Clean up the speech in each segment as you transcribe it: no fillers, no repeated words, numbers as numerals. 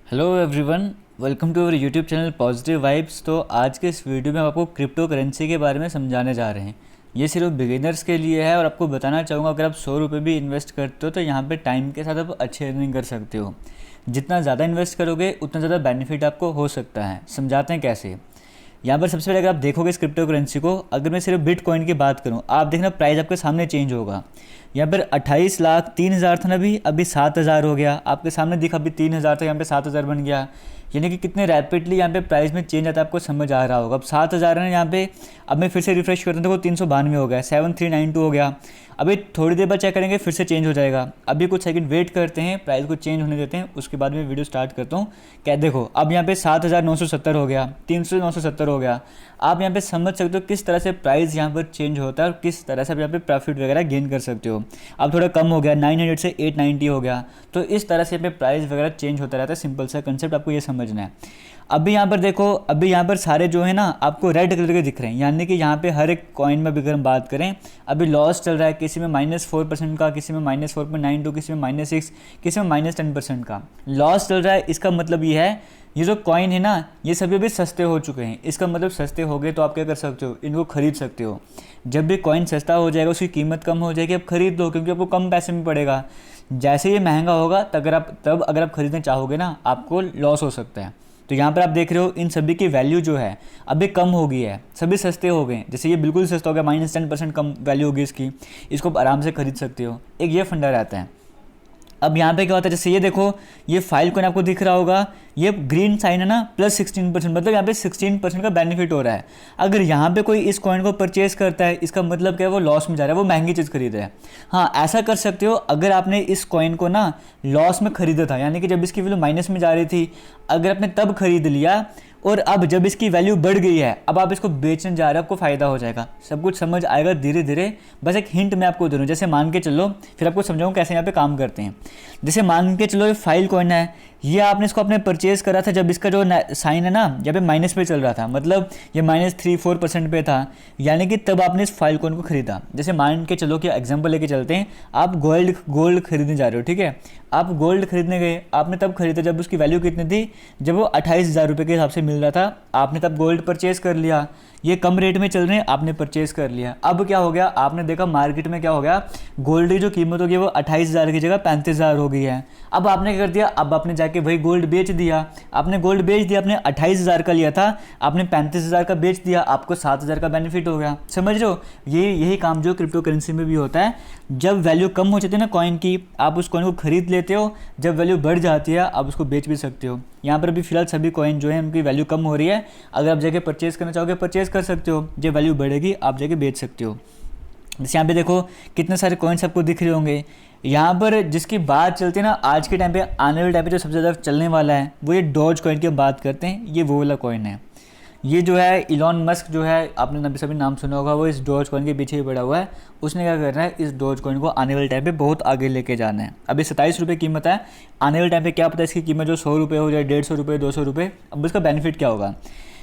Hello everyone, welcome to our YouTube channel positive vibes. तो आज के इस वीडियो में हम आपको क्रिप्टो करेंसी के बारे में समझाने जा रहे हैं। ये सिर्फ बिगिनर्स के लिए है और आपको बताना चाहूँगा, अगर आप 100 रुपये भी इन्वेस्ट करते हो तो यहाँ पे टाइम के साथ आप अच्छी अर्निंग कर सकते हो। जितना ज़्यादा इन्वेस्ट करोगे उतना ज़्यादा बेनिफिट आपको हो सकता है। समझाते हैं कैसे। यहाँ पर सबसे पहले अगर आप देखोगे इस क्रिप्टो करेंसी को, अगर मैं सिर्फ बिटकॉइन की बात करूँ, आप देखना प्राइस आपके सामने चेंज होगा। यहाँ पर 28,03,000 था ना, अभी 7,000 हो गया। आपके सामने दिखा, अभी 3,000 था, यहाँ पे 7,000 बन गया। यानी कि कितने रैपिडली यहाँ पे प्राइस में चेंज आता है, आपको समझ आ रहा होगा। अब 7,000 है ना यहाँ पे। अब मैं फिर से रिफ्रेश करता हूँ, देखो 392 हो गया, 7392 हो गया। अभी थोड़ी देर बाद चेक करेंगे, फिर से चेंज हो जाएगा। अभी कुछ सेकंड वेट करते हैं, प्राइस को चेंज होने देते हैं, उसके बाद में वीडियो स्टार्ट करता हूँ। क्या देखो, अब यहाँ पे 7,970 हो गया, 3,970 हो गया। आप यहाँ पे समझ सकते हो किस तरह से प्राइस यहाँ पर चेंज होता है और किस तरह से आप यहाँ पे प्रॉफिट वगैरह गेन कर सकते हो। अब थोड़ा कम हो गया, 900 से 890 हो गया। तो इस तरह से यहाँ पे प्राइस वगैरह चेंज होता रहता है। सिंपल सा कंसेप्ट आपको ये समझना है। अभी यहाँ पर देखो, अभी यहाँ पर सारे जो है ना आपको रेड कलर के दिख रहे हैं, यानी कि यहाँ पे हर एक कॉइन में अगर हम बात करें, अभी लॉस चल रहा है। किसी में -4% का, किसी में -4.92, किसी में -6, किसी में -10% का लॉस चल रहा है। इसका मतलब ये है, ये जो कॉइन है ना, ये सभी अभी सस्ते हो चुके हैं। इसका मतलब सस्ते हो गए तो आप क्या कर सकते हो, इनको खरीद सकते हो। जब भी कॉइन सस्ता हो जाएगा, उसकी कीमत कम हो जाएगी, आप खरीद लो, क्योंकि आपको कम पैसे में पड़ेगा। जैसे ये महंगा होगा तब अगर आप खरीदना चाहोगे ना, आपको लॉस हो सकता है। तो यहाँ पर आप देख रहे हो, इन सभी की वैल्यू जो है अभी कम हो गई है, सभी सस्ते हो गए। जैसे ये बिल्कुल सस्ता हो गया, -10% कम वैल्यू होगी इसकी, इसको आप आराम से खरीद सकते हो। एक ये फंडा रहता है। अब यहाँ पे क्या होता है, जैसे ये देखो, ये फाइल कॉइन आपको दिख रहा होगा, ये ग्रीन साइन है ना, +16%, मतलब यहाँ पे 16% का बेनिफिट हो रहा है। अगर यहाँ पे कोई इस कॉइन को परचेज करता है, इसका मतलब क्या है, वो लॉस में जा रहा है, वो महंगी चीज़ खरीद रहा है। हाँ, ऐसा कर सकते हो अगर आपने इस कॉइन को ना लॉस में खरीदा था, यानी कि जब इसकी वैल्यू माइनस में जा रही थी, अगर आपने तब खरीद लिया और अब जब इसकी वैल्यू बढ़ गई है, अब आप इसको बेचने जा रहे हो, आपको फ़ायदा हो जाएगा। सब कुछ समझ आएगा धीरे धीरे। बस एक हिंट मैं आपको दे दूँ, जैसे मान के चलो, फिर आपको समझाऊँ कैसे यहाँ पे काम करते हैं। जैसे मान के चलो, ये फाइल कॉइन है, ये आपने इसको अपने परचेज करा था जब इसका जो साइन है ना, जब पे माइनस पे चल रहा था, मतलब ये -3-4% पे था, यानी कि तब आपने इस फाइल कॉइन को खरीदा। जैसे मान के चलो कि एग्जांपल लेके चलते हैं, आप गोल्ड खरीदने जा रहे हो, ठीक है। आप गोल्ड खरीदने गए, आपने तब खरीदा जब उसकी वैल्यू कितनी थी, जब वो 28,000 रुपये के हिसाब से मिल रहा था, आपने तब गोल्ड परचेज कर लिया। ये कम रेट में चल रहे हैं, आपने परचेज कर लिया। अब क्या हो गया, आपने देखा मार्केट में क्या हो गया, गोल्ड की जो कीमत होगी वो 28,000 की जगह 35,000 हो गई है। अब आपने क्या कर दिया, अब आपने जाके वही गोल्ड बेच दिया। आपने गोल्ड बेच दिया, आपने 28,000 का लिया था, आपने 35,000 का बेच दिया, आपको 7,000 का बेनिफिट हो गया। समझ रहे हो, यही काम जो क्रिप्टो करेंसी में भी होता है। जब वैल्यू कम हो जाती है ना कॉइन की, आप उस कॉइन को खरीद लेते हो, जब वैल्यू बढ़ जाती है आप उसको बेच भी सकते हो। यहाँ पर भी फिलहाल सभी कॉइन जो है उनकी वैल्यू कम हो रही है। अगर आप जाके परचेज करना चाहोगे, परचेज कर सकते हो, जब वैल्यू बढ़ेगी आप जाके बेच सकते हो। जैसे यहाँ पे देखो, कितने सारे कॉइन्स आपको दिख रहे होंगे। यहाँ पर जिसकी बात चलती है ना आज के टाइम पे, आने वाले टाइम पे जो सबसे ज़्यादा चलने वाला है, वो ये डॉज कॉइन की बात करते हैं। ये वो वाला कॉइन है। ये जो है इलॉन मस्क जो है, आपने सभी नाम सुना होगा, वो इस डॉज कॉइन के पीछे ही पड़ा हुआ है। उसने क्या करना है, इस डॉज कॉइन को आने वाले टाइम पे बहुत आगे लेके जाना है। अभी 27 रुपये कीमत है, आने वाले टाइम पे क्या पता इसकी कीमत जो 100 रुपये हो जाए, 150 रुपये, 200 रुपये। अब उसका बेनिफिट क्या होगा।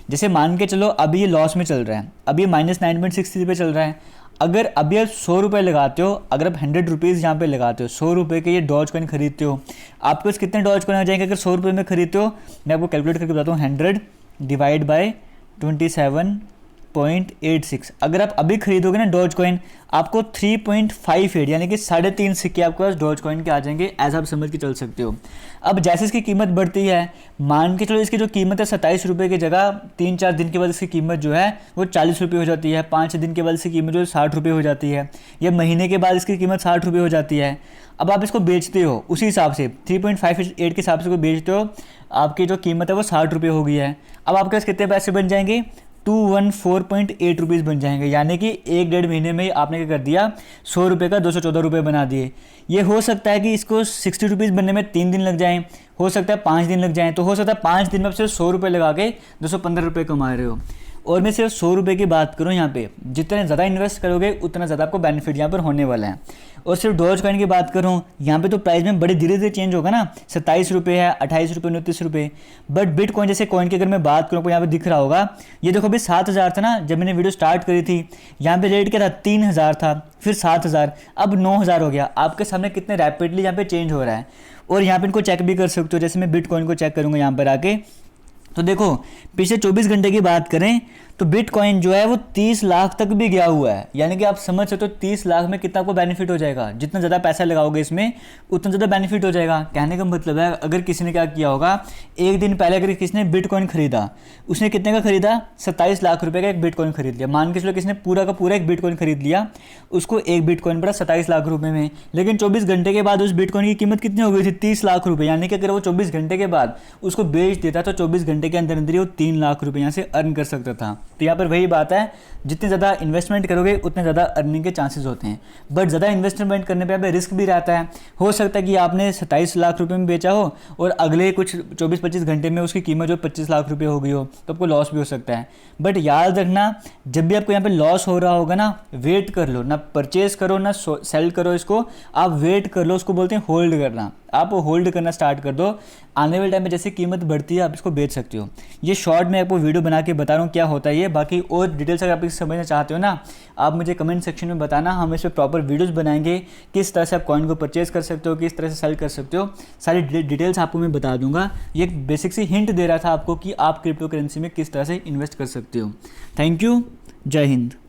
जैसे मान के चलो, अभी ये लॉस में चल रहा है, अभी -9.63 पे चल रहा है। अगर अभी आप 100 रुपये लगाते हो, अगर आप 100 रुपीज़ यहाँ पे लगाते हो, 100 रुपये के ये डॉज कॉइन खरीदते हो, आपके पास कितने डॉज कॉइन आ जाएंगे अगर 100 रुपये में खरीदते हो। मैं आपको कैलकुलेट करके बताता हूँ, 100 डिवाइड बाय 27.86। अगर आप अभी खरीदोगे ना डॉज कॉइन, आपको 3.58 यानी कि 3.5 सिक्के आपके पास डॉज कॉइन के आ जाएंगे। ऐसा आप समझ के चल सकते हो। अब जैसे इसकी कीमत बढ़ती है, मान के चलो इसकी जो कीमत है 27 रुपये की जगह 3-4 दिन के बाद इसकी कीमत जो है वो 40 रुपये हो जाती है। 5 दिन के बाद इसकी कीमत जो है 60 रुपये हो जाती है, या महीने के बाद इसकी कीमत 60 रुपये हो जाती है। अब आप इसको बेचते हो उसी हिसाब से, 3.58 के हिसाब से को बेचते हो, आपकी जो कीमत है वो 60 रुपये हो गई है। अब आपके पास कितने पैसे बन जाएंगे, 214.8 रुपीज़ बन जाएंगे। यानी कि 1-1.5 महीने में ही आपने क्या कर दिया, 100 रुपये का 214 रुपये बना दिए। ये हो सकता है कि इसको 60 रुपीज़ बनने में 3 दिन लग जाएं, हो सकता है 5 दिन लग जाएं, तो हो सकता है 5 दिन में आप सिर्फ 100 रुपये लगा के 215 रुपये कमा रहे हो। और मैं सिर्फ 100 रुपये की बात करूँ, यहाँ पे जितने ज़्यादा इन्वेस्ट करोगे उतना ज़्यादा आपको बेनिफिट यहाँ पर होने वाला है। और सिर्फ डॉज कॉइन की बात करूँ, यहाँ पे तो प्राइस में बड़े धीरे धीरे चेंज होगा ना, 27 रुपये है, 28 रुपये, 29 रुपये। बट बिटकॉइन जैसे कॉइन की अगर मैं बात करूँ, यहाँ पे दिख रहा होगा, ये देखो अभी 7,000 था ना जब मैंने वीडियो स्टार्ट करी थी, यहाँ पे रेट क्या था, 3,000 था, फिर 7,000, अब 9,000 हो गया। आपके सामने कितने रैपिडली यहाँ पे चेंज हो रहा है। और यहाँ पे इनको चेक भी कर सकते हो। जैसे मैं बिटकॉइन को चेक करूँगा यहाँ पर आके, तो देखो पिछले 24 घंटे की बात करें तो बिटकॉइन जो है वो 30 लाख तक भी गया हुआ है। यानी कि आप समझ सकते हो 30 लाख में कितना आपको बेनिफिट हो जाएगा। जितना ज़्यादा पैसा लगाओगे इसमें उतना ज़्यादा बेनिफिट हो जाएगा। कहने का मतलब है, अगर किसी ने क्या किया होगा, एक दिन पहले अगर किसी ने बिटकॉइन खरीदा, उसने कितने का खरीदा, 27 लाख रुपये का एक बिटकॉइन खरीद लिया। मान के चलो किसी ने पूरा का पूरा एक बिटकॉइन खरीद लिया, उसको एक बिटकॉइन पड़ा 27 लाख रुपये में। लेकिन 24 घंटे के बाद उस बिटकॉइन की कीमत कितनी हो गई थी, 30 लाख रुपये। यानी कि अगर वो 24 घंटे के बाद उसको बेच देता तो 24 घंटे के अंदर अंदर ही वो 3 लाख रुपये यहाँ से अर्न कर सकता था। तो यहाँ पर वही बात है, जितने ज़्यादा इन्वेस्टमेंट करोगे उतने ज़्यादा अर्निंग के चांसेस होते हैं। बट ज़्यादा इन्वेस्टमेंट करने पे रिस्क भी रहता है। हो सकता है कि आपने 27 लाख रुपए में बेचा हो और अगले कुछ 24-25 घंटे में उसकी कीमत जो 25 लाख रुपए हो गई हो, तो आपको लॉस भी हो सकता है। बट याद रखना, जब भी आपको यहाँ पे लॉस हो रहा होगा ना, वेट कर लो, ना परचेज करो ना सेल करो इसको, आप वेट कर लो। उसको बोलते हैं होल्ड करना। आप होल्ड करना स्टार्ट कर दो, आने वाले टाइम में जैसे कीमत बढ़ती है आप इसको बेच सकते हो। ये शॉर्ट में आपको वीडियो बना के बता रहा हूँ क्या होता है ये। बाकी और डिटेल्स अगर आप इसे समझना चाहते हो ना, आप मुझे कमेंट सेक्शन में बताना, हम इस पर प्रॉपर वीडियोस बनाएंगे, किस तरह से आप कॉइन को परचेज कर सकते हो, किस तरह से सेल कर सकते हो, सारी डिटेल्स आपको मैं बता दूंगा। ये एक बेसिक सी हिंट दे रहा था आपको कि आप क्रिप्टो करेंसी में किस तरह से इन्वेस्ट कर सकते हो। थैंक यू, जय हिंद।